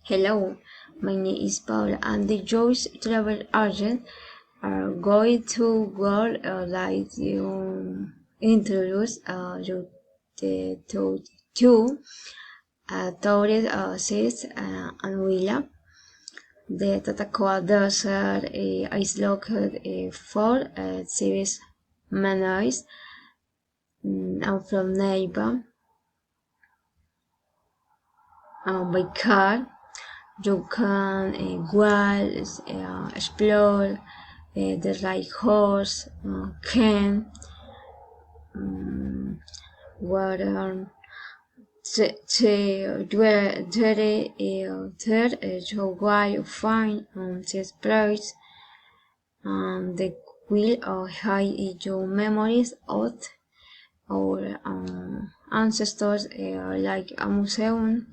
Hello, my name is Paula and the Joyce Travel Agent are going to world like you introduce you to two tourist cities and villa. The Tatacoa Desert is located for cities managed and from Neighbor by car. You can walk, explore the right horse, can, water, so why you find this place the will hide your memories of our ancestors like a museum.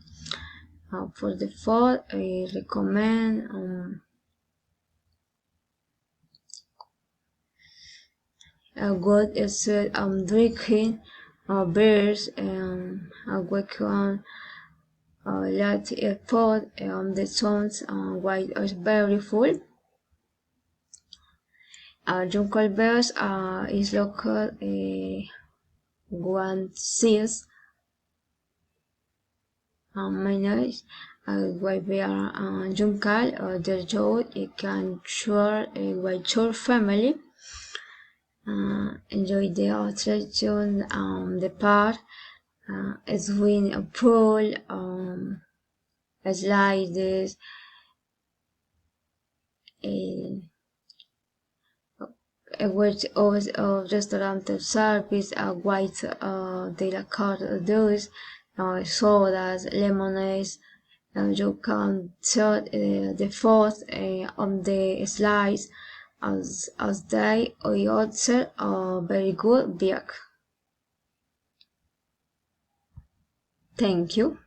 For the food, I recommend a good set drinking beers and a weekend light airport the sounds white is very full. Jungle Bears is local 1 6 minutes while we are Jungle the road you can share with your family. Enjoy the attraction, the park, swim a pool, slides, a which of restaurant service, a white de la carte juice, sodas, lemonades. You can share the food on the slides as they also a very good beer. Thank you.